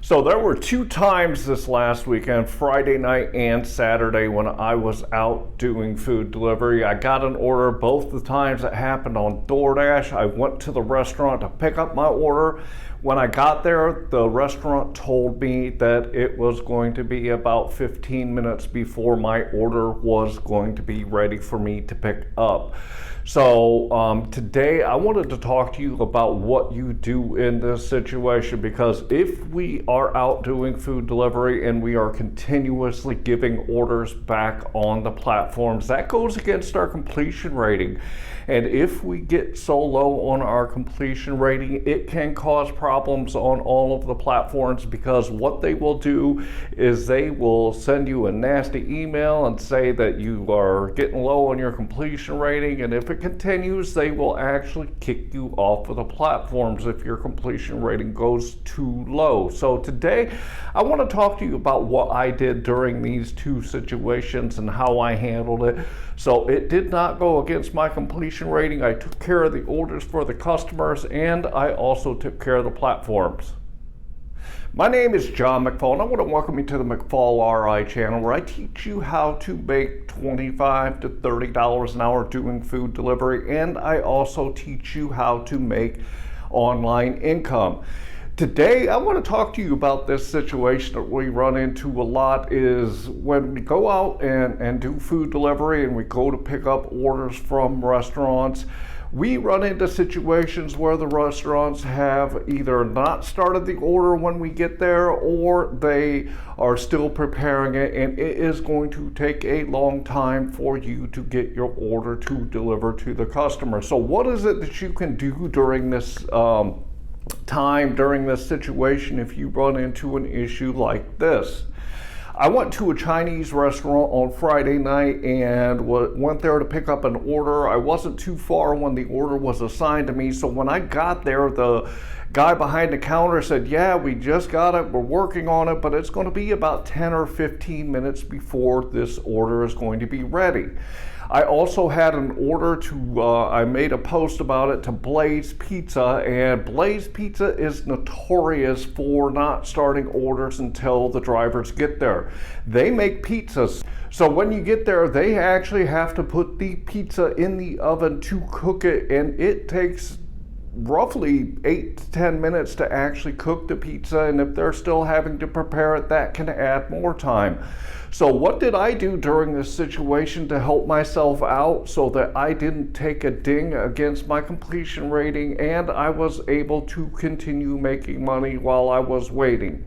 So there were two times this last weekend, Friday night and Saturday, when I was out doing food delivery. I got an order both the times it happened on DoorDash. I went to the restaurant to pick up my order. When I got there, the restaurant told me that it was going to be about 15 minutes before my order was going to be ready for me to pick up. So today I wanted to talk to you about what you do in this situation, because if we are out doing food delivery and we are continuously giving orders back on the platforms, that goes against our completion rating. And if we get so low on our completion rating, it can cause problems on all of the platforms, because what they will do is they will send you a nasty email and say that you are getting low on your completion rating, and if it continues, they will actually kick you off of the platforms if your completion rating goes too low. So today I want to talk to you about what I did during these two situations and how I handled it. So it did not go against my completion rating. I took care of the orders for the customers, and I also took care of the platforms. My name is John McFall, and I want to welcome you to the McFallRI channel, where I teach you how to make $25 to $30 an hour doing food delivery, and I also teach you how to make online income. Today, I want to talk to you about this situation that we run into a lot. Is when we go out and do food delivery and we go to pick up orders from restaurants, we run into situations where the restaurants have either not started the order when we get there, or they are still preparing it, and it is going to take a long time for you to get your order to deliver to the customer. So what is it that you can do during this during this situation if you run into an issue like this? I went to a Chinese restaurant on Friday night and went there to pick up an order. I wasn't too far when the order was assigned to me, so when I got there, the guy behind the counter said, "Yeah, we just got it, we're working on it, but it's going to be about 10 or 15 minutes before this order is going to be ready." I also had an order to, I made a post about it, to Blaze Pizza, and Blaze Pizza is notorious for not starting orders until the drivers get there. They make pizzas, so when you get there, they actually have to put the pizza in the oven to cook it, and it takes roughly 8 to 10 minutes to actually cook the pizza, and if they're still having to prepare it, that can add more time. So what did I do during this situation to help myself out so that I didn't take a ding against my completion rating and I was able to continue making money while I was waiting?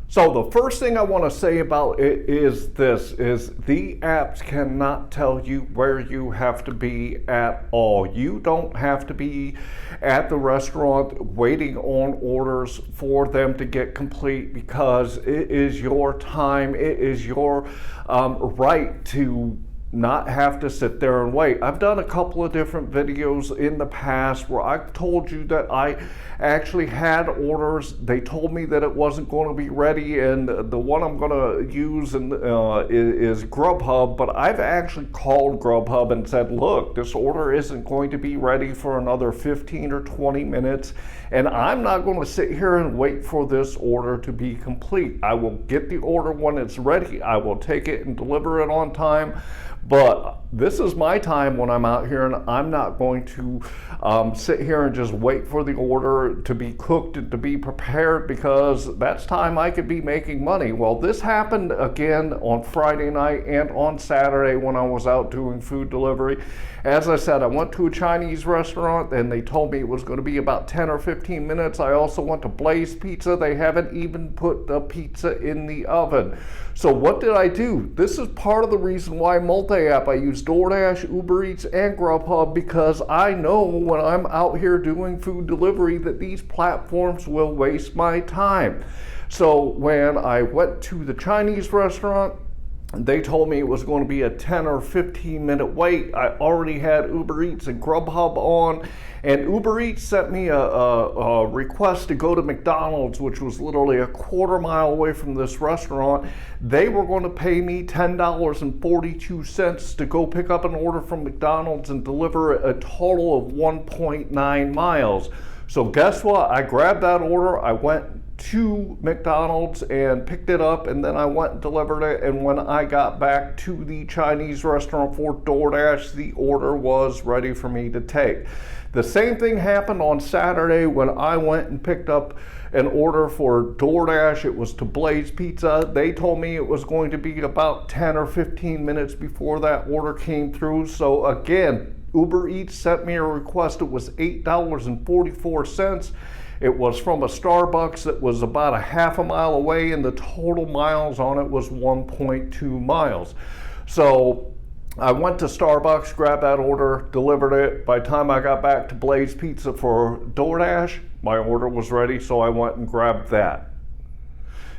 So the first thing I want to say about it is this, is the apps cannot tell you where you have to be at all. You don't have to be at the restaurant waiting on orders for them to get complete, because it is your time, it is your right to not have to sit there and wait. I've done a couple of different videos in the past where I've told you that I actually had orders. They told me that it wasn't going to be ready, and the one I'm going to use is GrubHub, but I've actually called GrubHub and said, look, this order isn't going to be ready for another 15 or 20 minutes, and I'm not going to sit here and wait for this order to be complete. I will get the order when it's ready. I will take it and deliver it on time. But this is my time when I'm out here, and I'm not going to sit here and just wait for the order to be cooked and to be prepared, because that's time I could be making money. Well, this happened again on Friday night and on Saturday when I was out doing food delivery. As I said, I went to a Chinese restaurant and they told me it was going to be about 10 or 15 minutes. I also went to Blaze Pizza. They haven't even put the pizza in the oven. So what did I do? This is part of the reason why multi-app. I use DoorDash, Uber Eats, and GrubHub, because I know when I'm out here doing food delivery that these platforms will waste my time. So when I went to the Chinese restaurant, they told me it was going to be a 10 or 15 minute wait. I already had Uber Eats and GrubHub on, and Uber Eats sent me a request to go to McDonald's, which was literally a quarter mile away from this restaurant. They were going to pay me $10.42 to go pick up an order from McDonald's and deliver a total of 1.9 miles. So guess what? I grabbed that order, I went to McDonald's and picked it up, and then I went and delivered it. And when I got back to the Chinese restaurant for DoorDash, the order was ready for me to take. The same thing happened on Saturday when I went and picked up an order for DoorDash. It was to Blaze Pizza. They told me it was going to be about 10 or 15 minutes before that order came through. So again, Uber Eats sent me a request. It was $8.44. It was from a Starbucks that was about a half a mile away, and the total miles on it was 1.2 miles. So I went to Starbucks, grabbed that order, delivered it. By the time I got back to Blaze Pizza for DoorDash, my order was ready, so I went and grabbed that.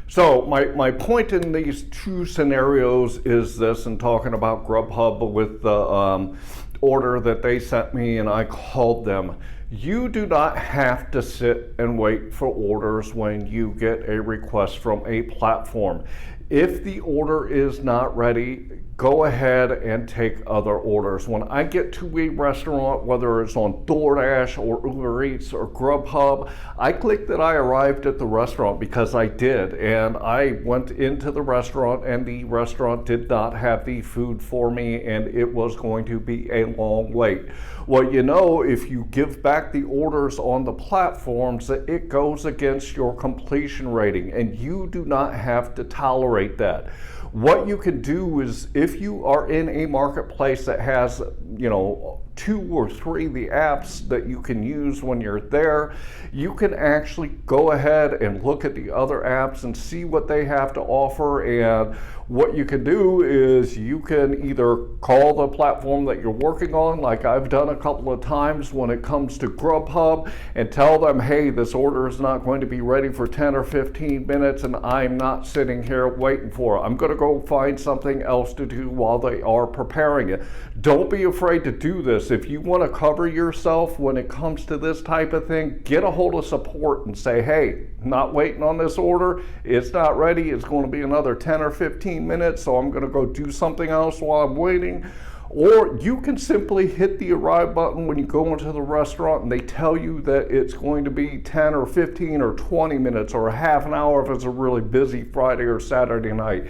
So my point in these two scenarios is this, and talking about GrubHub with the order that they sent me and I called them. You do not have to sit and wait for orders when you get a request from a platform. If the order is not ready, go ahead and take other orders. When I get to a restaurant, whether it's on DoorDash or Uber Eats or GrubHub, I click that I arrived at the restaurant because I did. And I went into the restaurant and the restaurant did not have the food for me, and it was going to be a long wait. Well, you know, if you give back the orders on the platforms, that it goes against your completion rating, and you do not have to tolerate that. What you can do is, if you are in a marketplace that has, 2 or 3 of the apps that you can use when you're there, you can actually go ahead and look at the other apps and see what they have to offer. And what you can do is you can either call the platform that you're working on, like I've done a couple of times when it comes to GrubHub, and tell them, hey, this order is not going to be ready for 10 or 15 minutes and I'm not sitting here waiting for it. I'm going to go find something else to do while they are preparing it. Don't be afraid to do this. If you want to cover yourself when it comes to this type of thing, get a hold of support and say, hey, not waiting on this order. It's not ready. It's going to be another 10 or 15 minutes, so I'm going to go do something else while I'm waiting. Or you can simply hit the arrive button when you go into the restaurant and they tell you that it's going to be 10 or 15 or 20 minutes or a half an hour if it's a really busy Friday or Saturday night.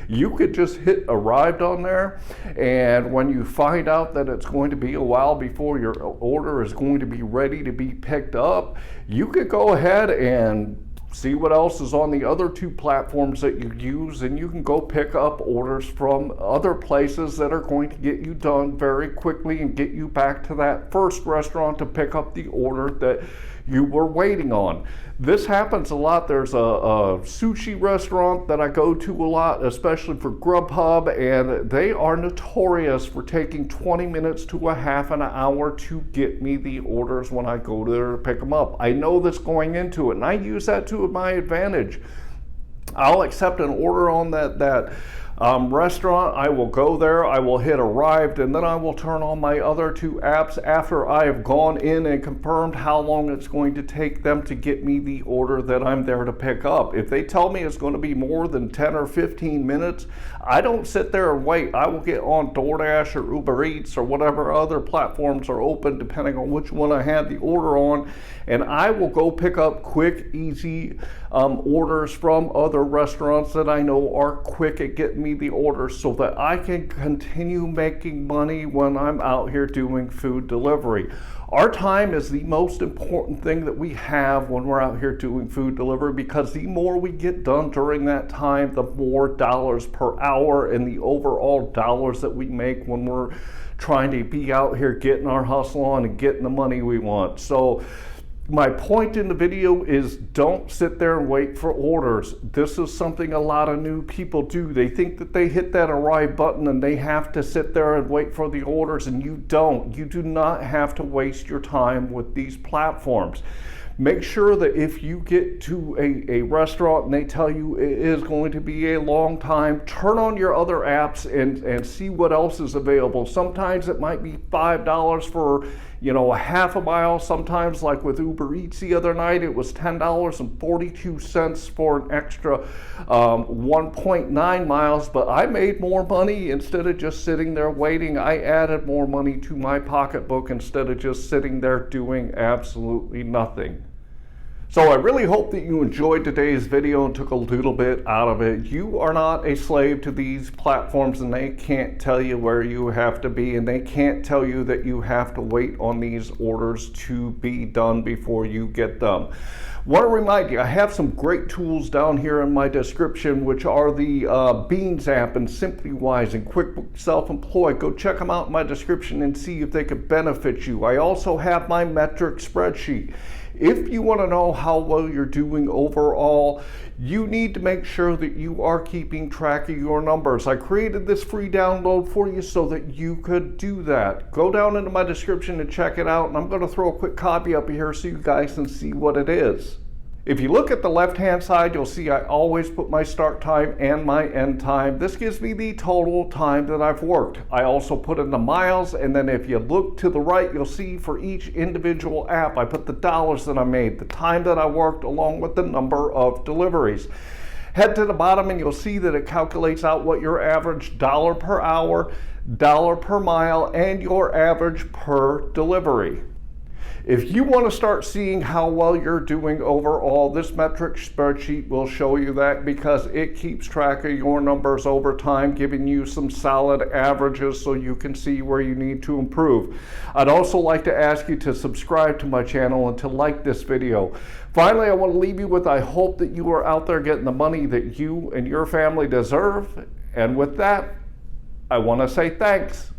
You could just hit arrived on there, and when you find out that it's going to be a while before your order is going to be ready to be picked up, you could go ahead and see what else is on the other 2 platforms that you use, and you can go pick up orders from other places that are going to get you done very quickly and get you back to that first restaurant to pick up the order that you were waiting on. This happens a lot. There's a sushi restaurant that I go to a lot, especially for GrubHub, and they are notorious for taking 20 minutes to a half an hour to get me the orders when I go there to pick them up. I know this going into it, and I use that to my advantage. I'll accept an order on that restaurant. I will go there, I will hit arrived, and then I will turn on my other 2 apps after I have gone in and confirmed how long it's going to take them to get me the order that I'm there to pick up. If they tell me it's going to be more than 10 or 15 minutes, I don't sit there and wait. I will get on DoorDash or Uber Eats or whatever other platforms are open, depending on which one I had the order on, and I will go pick up quick, easy orders from other restaurants that I know are quick at getting me the orders, so that I can continue making money when I'm out here doing food delivery. Our time is the most important thing that we have when we're out here doing food delivery, because the more we get done during that time, the more dollars per hour and the overall dollars that we make when we're trying to be out here getting our hustle on and getting the money we want. So my point in the video is, don't sit there and wait for orders. This is something a lot of new people do. They think that they hit that arrive button and they have to sit there and wait for the orders, and you don't. You do not have to waste your time with these platforms. Make sure that if you get to a restaurant and they tell you it is going to be a long time, turn on your other apps and see what else is available. Sometimes it might be $5 for a half a mile. Sometimes, like with Uber Eats the other night, it was $10.42 for an extra 1.9 miles. But I made more money instead of just sitting there waiting. I added more money to my pocketbook instead of just sitting there doing absolutely nothing. So I really hope that you enjoyed today's video and took a little bit out of it. You are not a slave to these platforms, and they can't tell you where you have to be, and they can't tell you that you have to wait on these orders to be done before you get them. Want to remind you, I have some great tools down here in my description, which are the Beans app and SimplyWise and QuickBooks Self-Employed. Go check them out in my description and see if they could benefit you. I also have my metric spreadsheet. If you want to know how well you're doing overall, you need to make sure that you are keeping track of your numbers. I created this free download for you so that you could do that. Go down into my description and check it out, and I'm going to throw a quick copy up here so you guys can see what it is. If you look at the left-hand side, you'll see I always put my start time and my end time. This gives me the total time that I've worked. I also put in the miles, and then if you look to the right, you'll see for each individual app, I put the dollars that I made, the time that I worked, along with the number of deliveries. Head to the bottom and you'll see that it calculates out what your average dollar per hour, dollar per mile, and your average per delivery. If you want to start seeing how well you're doing overall, this metric spreadsheet will show you that, because it keeps track of your numbers over time, giving you some solid averages so you can see where you need to improve. I'd also like to ask you to subscribe to my channel and to like this video. Finally, I want to leave you with, I hope that you are out there getting the money that you and your family deserve. And with that, I want to say thanks.